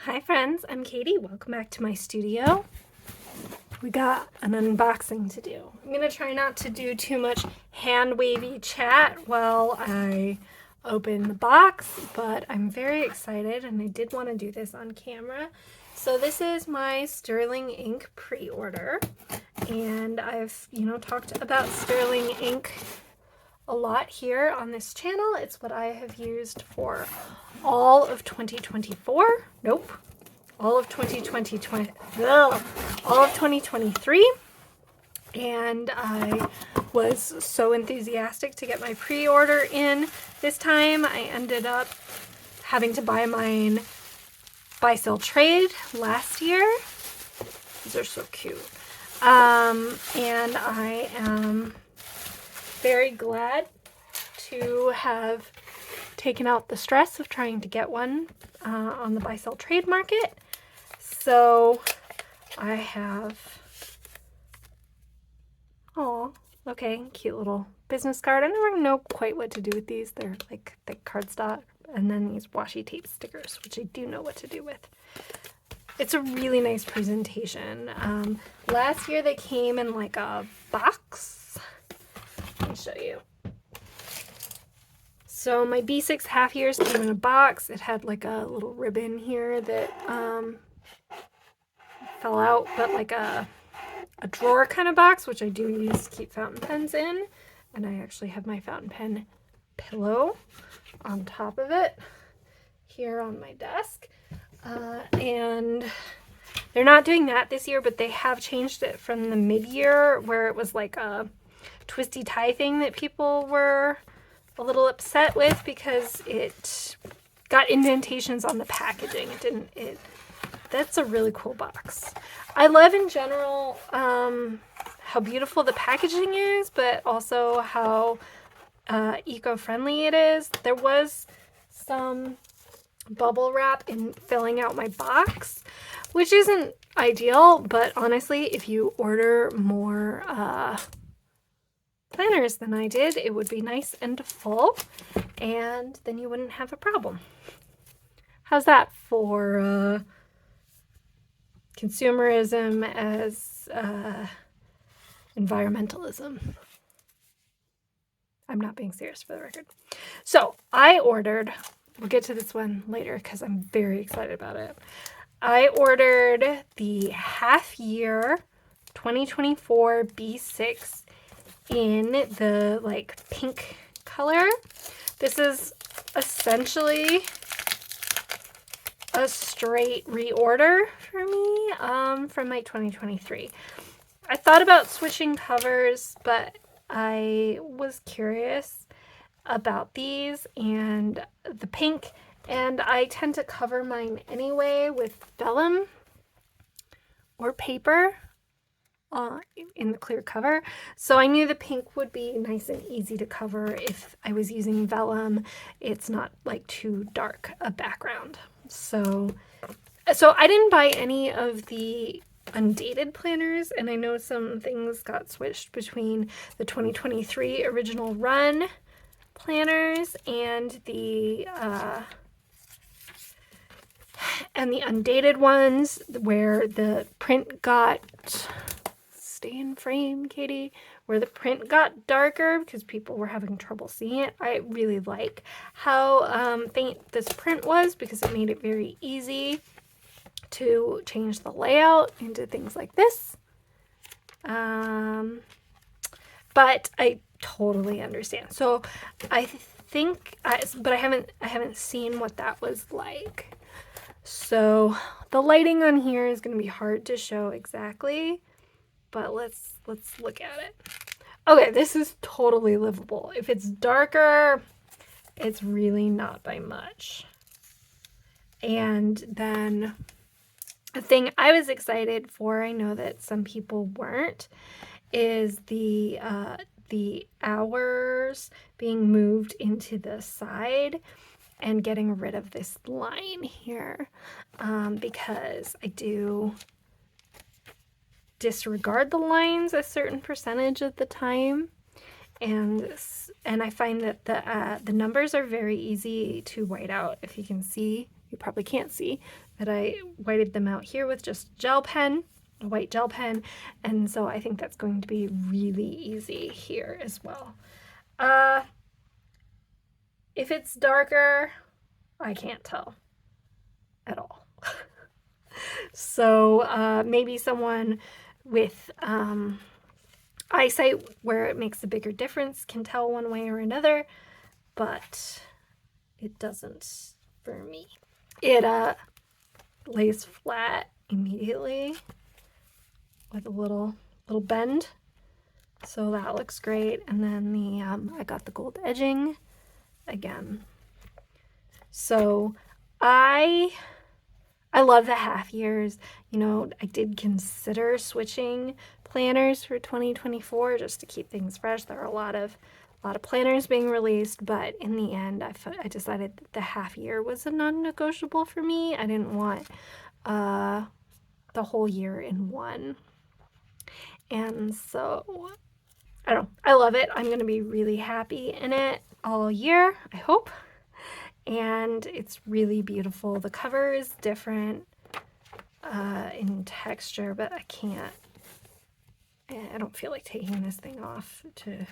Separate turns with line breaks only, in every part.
Hi friends, I'm Katie. Welcome back to my studio. We got an unboxing to do. I'm going to try not to do too much hand wavy chat while I open the box, but I'm very excited and I did want to do this on camera. So this is my Sterling ink pre-order, and I've, talked about Sterling ink a lot here on this channel. It's what I have used for all of 2024. Nope. All of 2023. And I was so enthusiastic to get my pre-order in. This time I ended up having to buy mine buy sell trade last year. These are so cute. And I am very glad to have taken out the stress of trying to get one on the buy sell trade market. So I have, okay, cute little business card. I never know quite what to do with these. They're like thick cardstock, and then these washi tape stickers, which I do know what to do with. It's a really nice presentation. Last year they came in like a box. Let me show you. So my B6 half years came in a box. It had like a little ribbon here that fell out, but like a drawer kind of box, which I do use to keep fountain pens in. And I actually have my fountain pen pillow on top of it here on my desk. And they're not doing that this year, but they have changed it from the mid-year where it was like a twisty tie thing that people were a little upset with because it got indentations on the packaging. That's a really cool box. I love in general how beautiful the packaging is, but also how eco-friendly it is. There was some bubble wrap in filling out my box, which isn't ideal, but honestly, if you order more planners than I did, it would be nice and full, and then you wouldn't have a problem. How's that for consumerism as environmentalism? I'm not being serious, for the record. So I ordered, we'll get to this one later because I'm very excited about it. I ordered the half year 2024 B6 in the like pink color. This is essentially a straight reorder for me from my 2023. I thought about switching covers, but I was curious about these and the pink, and I tend to cover mine anyway with vellum or paper in the clear cover. So I knew the pink would be nice and easy to cover if I was using vellum. It's not like too dark a background. So I didn't buy any of the undated planners, and I know some things got switched between the 2023 original run planners and the undated ones where the print got, stay in frame, Katie, where the print got darker because people were having trouble seeing it. I really like how faint this print was because it made it very easy to change the layout into things like this. But I totally understand. So I think, but I haven't seen what that was like. So the lighting on here is going to be hard to show exactly, but let's look at it. Okay, this is totally livable. If it's darker, it's really not by much. And then the thing I was excited for, I know that some people weren't, is the hours being moved into the side and getting rid of this line here, because I do disregard the lines a certain percentage of the time, and I find that the numbers are very easy to white out. If you can see, you probably can't see that I whited them out here with just gel pen, a white gel pen, and so I think that's going to be really easy here as well. If it's darker, I can't tell at all. So maybe someone with eyesight where it makes a bigger difference can tell one way or another, but it doesn't for me. It lays flat immediately with a little bend, so that looks great. And then the I got the gold edging again. So I love the half years. You know, I did consider switching planners for 2024 just to keep things fresh. There are a lot of planners being released, but in the end, I decided that the half year was a non-negotiable for me. I didn't want the whole year in one. And so, I don't know. I love it. I'm going to be really happy in it all year, I hope. And it's really beautiful. The cover is different in texture, but I don't feel like taking this thing off to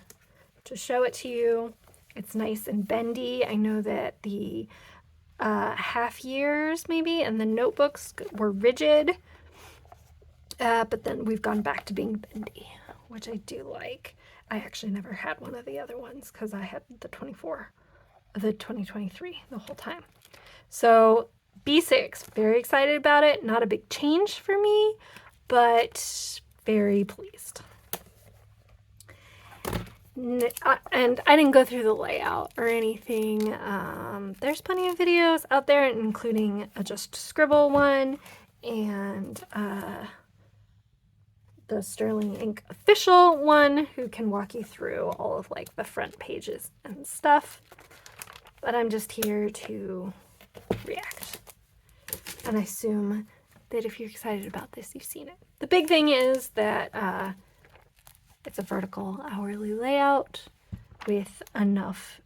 show it to you. It's nice and bendy. I know that the half years maybe and the notebooks were rigid, but then we've gone back to being bendy, which I do like. I actually never had one of the other ones because I had the 2023 the whole time. So B6, very excited about it. Not a big change for me, but very pleased. And I didn't go through the layout or anything. There's plenty of videos out there, including a Just Scribble one and the Sterling Ink official one, who can walk you through all of like the front pages and stuff. But I'm just here to react. And I assume that if you're excited about this, you've seen it. The big thing is that it's a vertical hourly layout with enough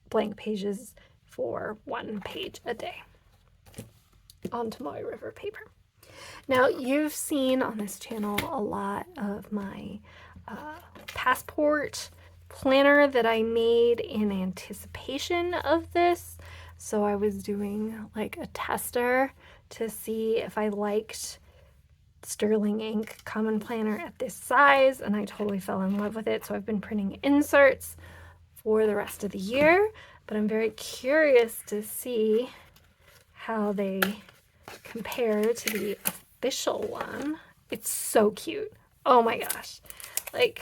blank pages for 1 page a day on Tomoe River paper. Now, you've seen on this channel a lot of my passport planner that I made in anticipation of this. So I was doing like a tester to see if I liked Sterling Ink Common Planner at this size, and I totally fell in love with it. So I've been printing inserts for the rest of the year, but I'm very curious to see how they compare to the official one. It's so cute. Oh my gosh. Like,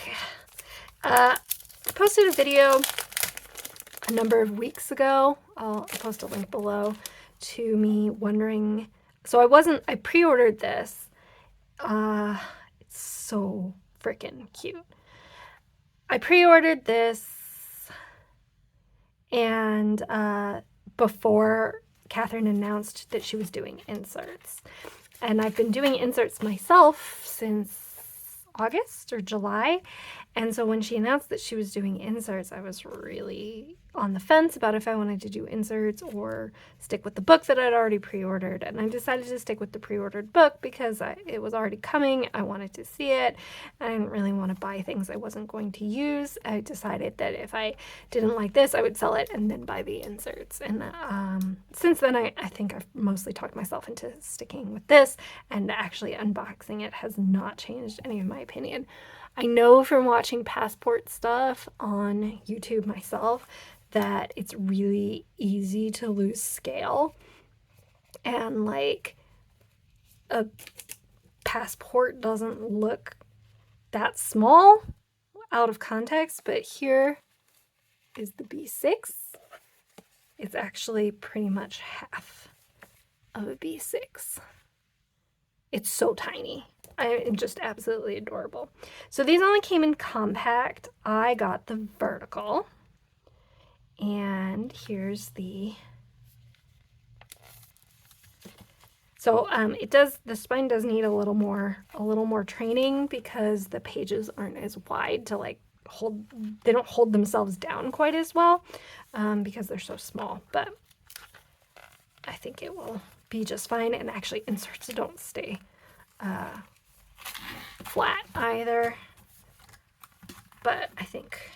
I posted a video a number of weeks ago. I'll post a link below to me wondering. So I pre-ordered this. It's so freaking cute. I pre-ordered this and before Catherine announced that she was doing inserts. And I've been doing inserts myself since August or July. And so when she announced that she was doing inserts, I was really on the fence about if I wanted to do inserts or stick with the book that I'd already pre-ordered. And I decided to stick with the pre-ordered book because it was already coming. I wanted to see it. I didn't really want to buy things I wasn't going to use. I decided that if I didn't like this, I would sell it and then buy the inserts. And since then, I think I've mostly talked myself into sticking with this, and actually unboxing it has not changed any of my opinion. I know from watching passport stuff on YouTube myself that it's really easy to lose scale, and like a passport doesn't look that small out of context, but here is the B6. It's actually pretty much half of a B6. It's so tiny. I'm just absolutely adorable. So these only came in compact. I got the vertical. And here's the... So the spine does need a little more training because the pages aren't as wide to like they don't hold themselves down quite as well because they're so small. But I think it will be just fine. And actually inserts don't stay flat either. But I think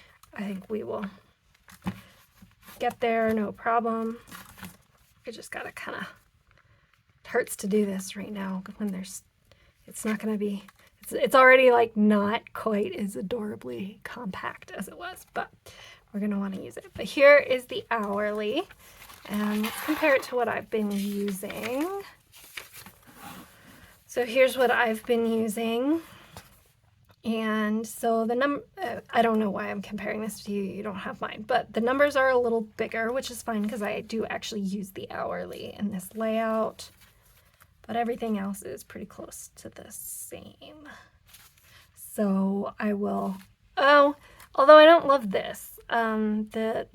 we will get there, no problem. I just gotta kind of, it hurts to do this right now when it's not gonna be, it's already like not quite as adorably compact as it was, but we're gonna want to use it. But here is the hourly, and let's compare it to what I've been using. So here's what I've been using. And so the I don't know why I'm comparing this to you, you don't have mine, but the numbers are a little bigger, which is fine because I do actually use the hourly in this layout, but everything else is pretty close to the same. So I will, although I don't love this, the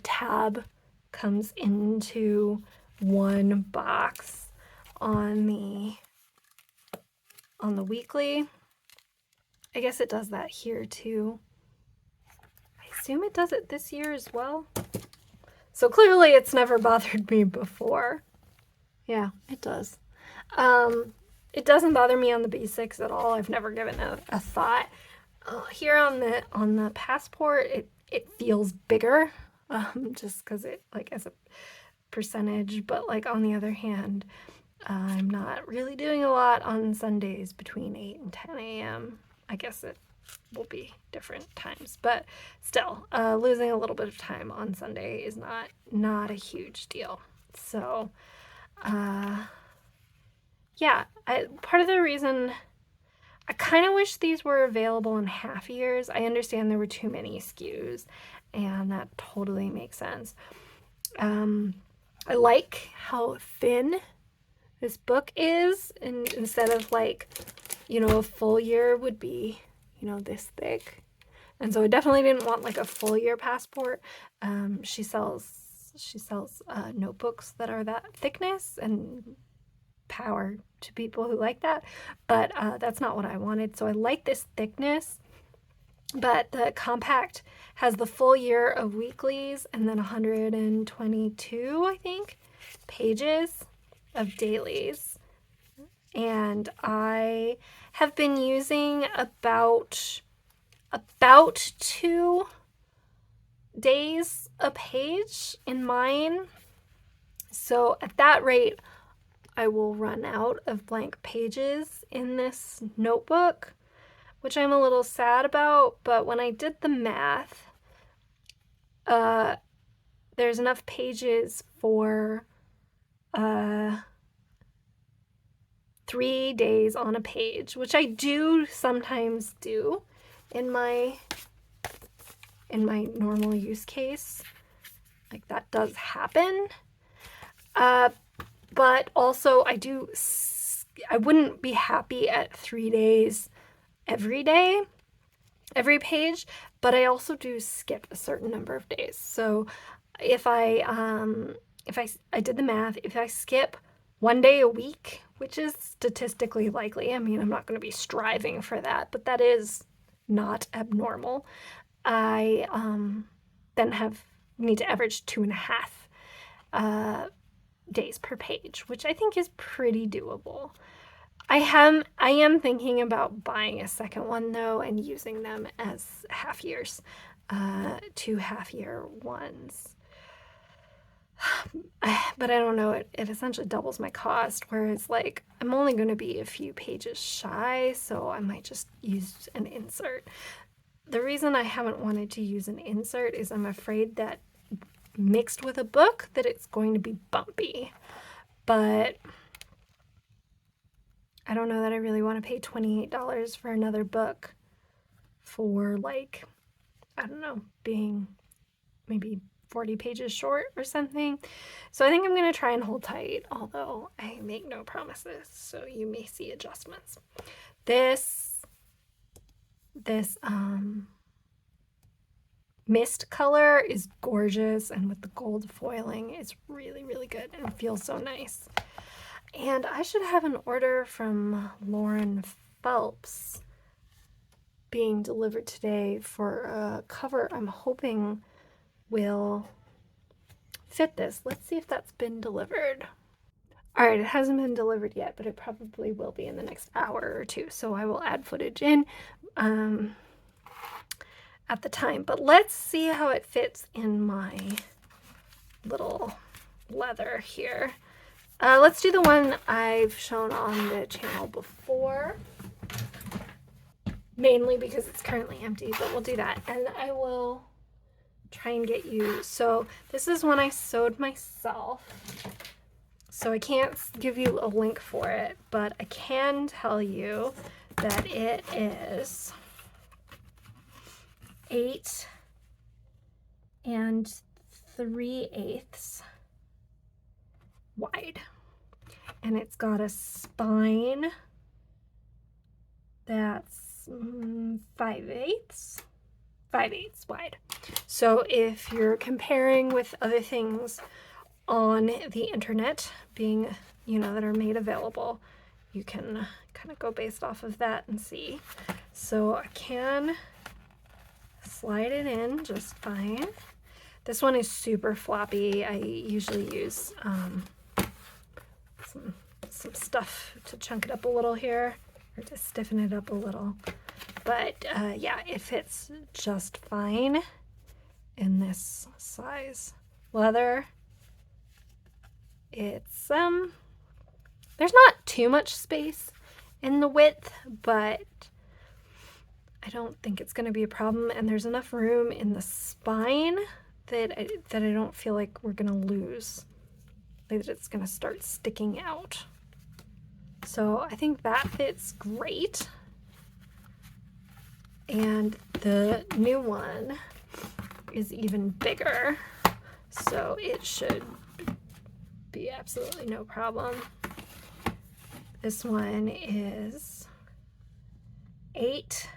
tab comes into one box on the weekly. I guess it does that here too. I assume it does it this year as well. So clearly it's never bothered me before. Yeah, it does. It doesn't bother me on the B6 at all. I've never given a thought. Here on the passport, it feels bigger, just because it like as a percentage. But like on the other hand, I'm not really doing a lot on Sundays between 8 and 10 a.m. I guess it will be different times, but still, losing a little bit of time on Sunday is not a huge deal. So, yeah, part of the reason I kind of wish these were available in half years. I understand there were too many SKUs, and that totally makes sense. I like how thin this book is, and instead of like, a full year would be, this thick. And so I definitely didn't want like a full year passport. She sells notebooks that are that thickness, and power to people who like that. But that's not what I wanted. So I like this thickness, but the compact has the full year of weeklies and then 122, I think, pages of dailies. And I have been using about 2 days a page in mine. So at that rate, I will run out of blank pages in this notebook, which I'm a little sad about. But when I did the math, there's enough pages for 3 days on a page, which I do sometimes do in my normal use case. Like that does happen. But also I wouldn't be happy at 3 days every day, every page, but I also do skip a certain number of days. So if I did the math, if I skip 1 day a week, which is statistically likely, I mean, I'm not going to be striving for that, but that is not abnormal. I then need to average 2.5 days per page, which I think is pretty doable. I am thinking about buying a second one though and using them as half years, 2 half-year ones. But I don't know, it essentially doubles my cost, whereas like I'm only going to be a few pages shy, so I might just use an insert. The reason I haven't wanted to use an insert is I'm afraid that mixed with a book that it's going to be bumpy. But I don't know that I really want to pay $28 for another book for like, I don't know, being maybe 40 pages short or something. So I think I'm going to try and hold tight, although I make no promises, so you may see adjustments. This mist color is gorgeous, and with the gold foiling, it's really, really good and it feels so nice. And I should have an order from Lauren Phelps being delivered today for a cover I'm hoping will fit this. Let's see if that's been delivered. All right, it hasn't been delivered yet, but it probably will be in the next hour or two. So I will add footage in at the time. But let's see how it fits in my little leather here. Let's do the one I've shown on the channel before. Mainly because it's currently empty, but we'll do that. And I will try and get you. So this is one I sewed myself. So I can't give you a link for it, but I can tell you that it is 8 3/8 wide. And it's got a spine that's 5/8 wide. So if you're comparing with other things on the internet being, that are made available, you can kind of go based off of that and see. So I can slide it in just fine. This one is super floppy. I usually use some stuff to chunk it up a little here, or to stiffen it up a little. But yeah, it fits just fine in this size leather. It's there's not too much space in the width, but I don't think it's going to be a problem, and there's enough room in the spine that I don't feel like we're going to lose, that it's going to start sticking out. So I think that fits great. And the new one is even bigger, so it should be absolutely no problem. This one is 8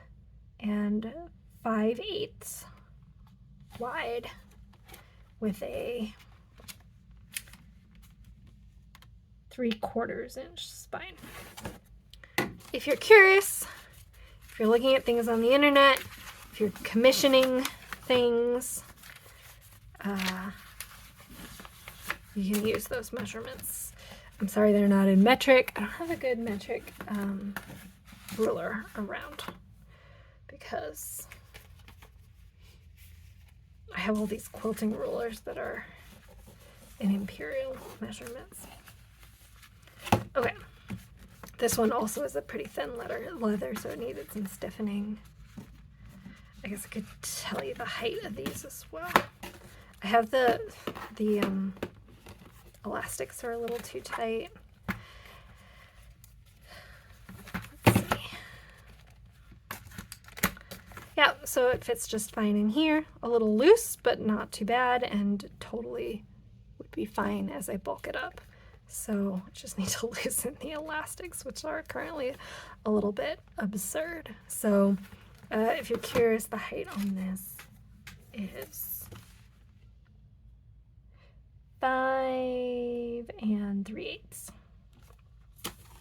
5/8 wide with a 3/4 inch spine. If you're curious, if you're looking at things on the internet, if you're commissioning things, you can use those measurements. I'm sorry they're not in metric. I don't have a good metric ruler around because I have all these quilting rulers that are in imperial measurements. Okay, this one also is a pretty thin leather, so it needed some stiffening. I guess I could tell you the height of these as well. I have the elastics are a little too tight. Let's see. Yeah, so it fits just fine in here. A little loose, but not too bad, and totally would be fine as I bulk it up. So I just need to loosen the elastics, which are currently a little bit absurd. So if you're curious, the height on this is 5 3/8.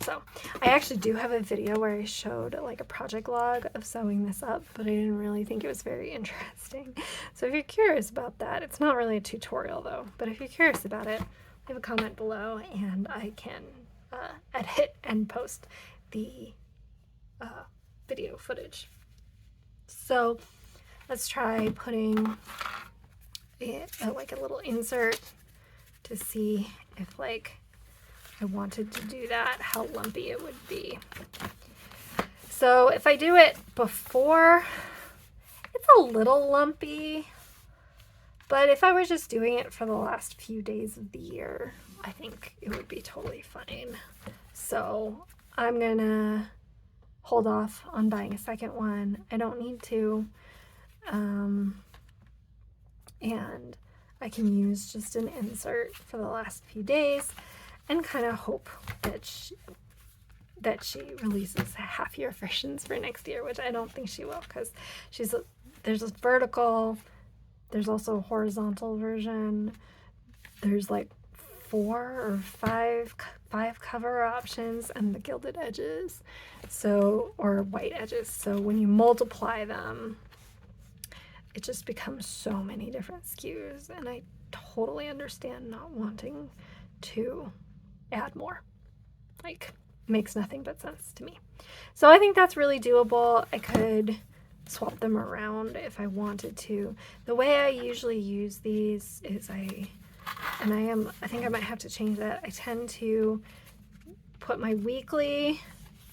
So I actually do have a video where I showed like a project log of sewing this up, but I didn't really think it was very interesting. So if you're curious about that, it's not really a tutorial though, but if you're curious about it, leave a comment below and I can edit and post the video footage. So let's try putting it like a little insert to see if like I wanted to do that, how lumpy it would be. So if I do it before, it's a little lumpy, but if I were just doing it for the last few days of the year, I think it would be totally fine. So I'm gonna hold off on buying a second one. I don't need to, and I can use just an insert for the last few days and kind of hope that she releases half-year versions for next year, which I don't think she will, because there's a vertical, there's also a horizontal version, there's like 4 or 5 cover options, and the gilded edges, or white edges. So when you multiply them, it just becomes so many different SKUs, and I totally understand not wanting to add more. Like, makes nothing but sense to me. So I think that's really doable. I could swap them around if I wanted to. The way I usually use these is I think I might have to change that. I tend to put my weekly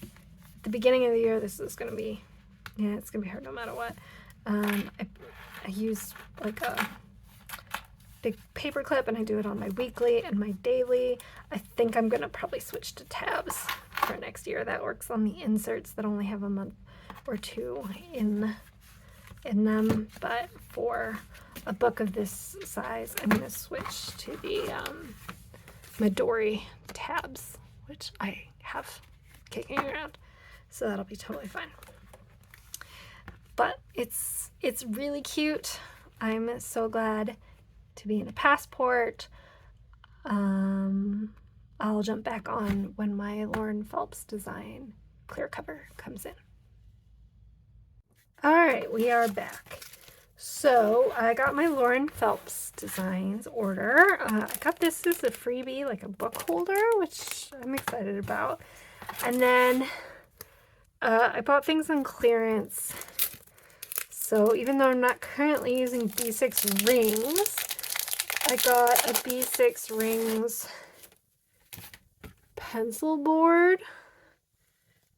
at the beginning of the year. This is going to be, yeah, it's going to be hard no matter what. I use like a big paper clip and I do it on my weekly and my daily. I think I'm going to probably switch to tabs for next year. That works on the inserts that only have a month or two in them, but for a book of this size, I'm going to switch to the Midori tabs, which I have kicking around, so that'll be totally fine. But it's really cute. I'm so glad to be in a passport. I'll jump back on when my Lauren Phelps design clear cover comes in. All right, we are back. So I got my Lauren Phelps designs order. I got this as a freebie, like a book holder, which I'm excited about. And then I bought things on clearance. So even though I'm not currently using B6 rings, I got a B6 rings pencil board,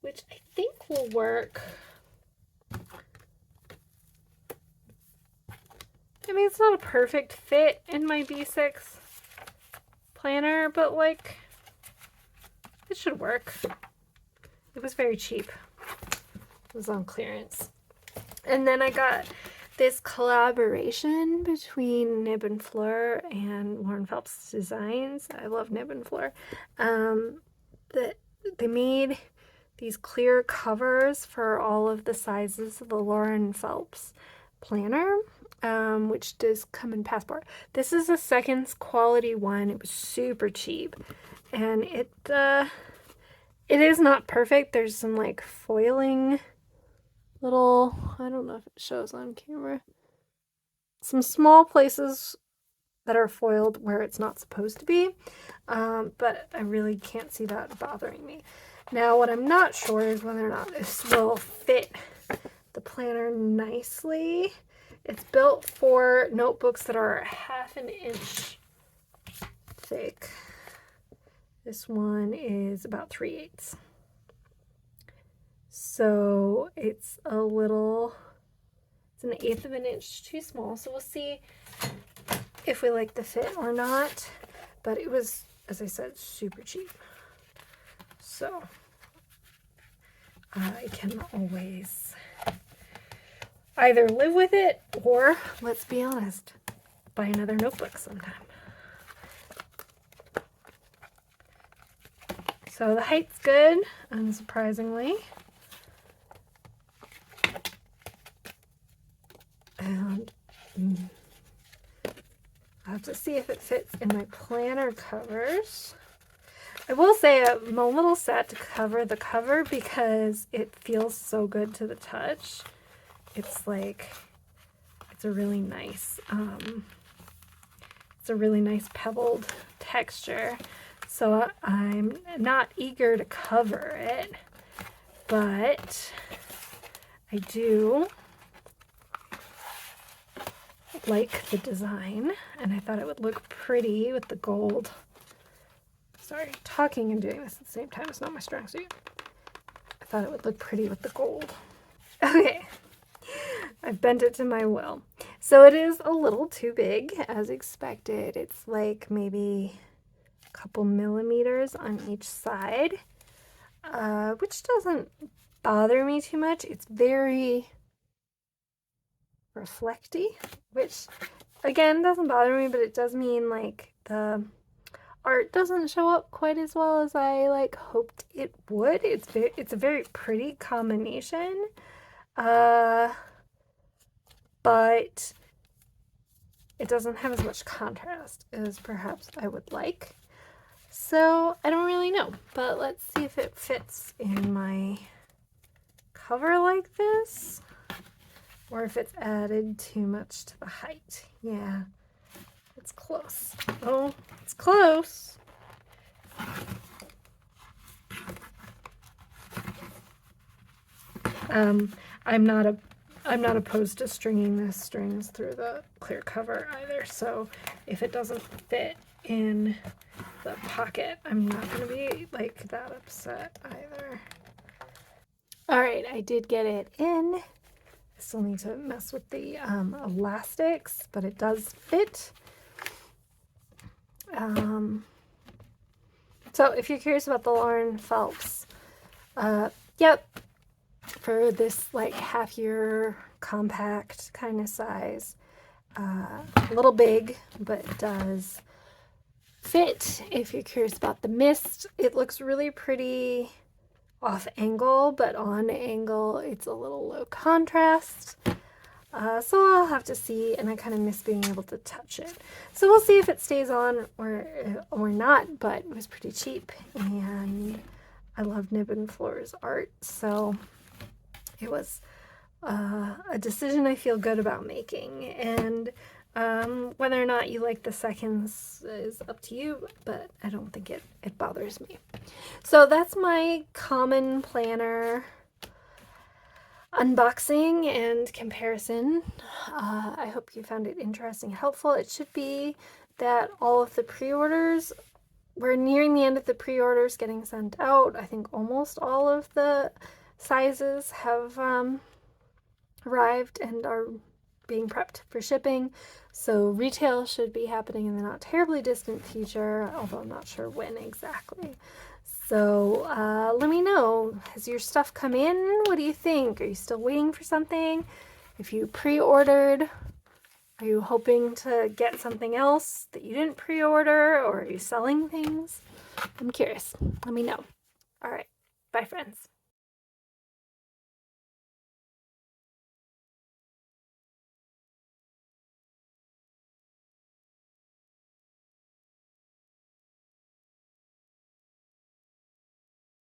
which I think will work. I mean, it's not a perfect fit in my B6 planner, but like, it should work. It was very cheap. It was on clearance. And then I got this collaboration between Nib and Fleur and Lauren Phelps Designs. I love Nib and Fleur. They made these clear covers for all of the sizes of the Lauren Phelps planner, which does come in passport. This is a seconds quality one. It was super cheap, and it is not perfect. There's some like foiling little, I don't know if it shows on camera, some small places that are foiled where it's not supposed to be, but I really can't see that bothering me. Now what I'm not sure is whether or not this will fit the planner nicely. It's built for notebooks that are 1/2 inch thick. This one is about 3/8. So it's a little, it's 1/8 of an inch too small. So we'll see if we like the fit or not. But it was, as I said, super cheap. So I can always either live with it or, let's be honest, buy another notebook sometime. So the height's good, unsurprisingly. And I'll have to see if it fits in my planner covers. I will say I'm a little sad to cover the cover because it feels so good to the touch. It's like, it's a really nice pebbled texture. So I'm not eager to cover it, but I do like the design, and I thought it would look pretty with the gold. Sorry, talking and doing this at the same time is not my strong suit. I thought it would look pretty with the gold. Okay, I've bent it to my will. So it is a little too big, as expected. It's like maybe a couple millimeters on each side, which doesn't bother me too much. It's very reflecty, which again doesn't bother me, but it does mean like the art doesn't show up quite as well as I like hoped it would. It's a very pretty combination, but it doesn't have as much contrast as perhaps I would like. So I don't really know, but let's see if it fits in my cover like this, or if it's added too much to the height. Yeah, that's close. Oh, it's close. I'm not opposed to stringing the strings through the clear cover either, so if it doesn't fit in the pocket, I'm not going to be like that upset either. All right, I did get it in. I still need to mess with the elastics, but it does fit. So if you're curious about the Lauren Phelps, yep, for this like half-year compact kind of size, a little big, but does fit. If you're curious about the mist, it looks really pretty off angle, but on angle it's a little low contrast. So I'll have to see, and I kind of miss being able to touch it. So we'll see if it stays on or not, but it was pretty cheap, and I love Nib and Floor's art, so it was a decision I feel good about making. And whether or not you like the seconds is up to you, but I don't think it bothers me. So that's my common planner unboxing and comparison. I hope you found it interesting, helpful. It should be that all of the pre-orders, we're nearing the end of the pre-orders getting sent out. I think almost all of the sizes have arrived and are being prepped for shipping. So retail should be happening in the not terribly distant future, although I'm not sure when exactly. So let me know, has your stuff come in? What do you think? Are you still waiting for something? If you pre-ordered, are you hoping to get something else that you didn't pre-order, or are you selling things? I'm curious. Let me know. All right. Bye, friends.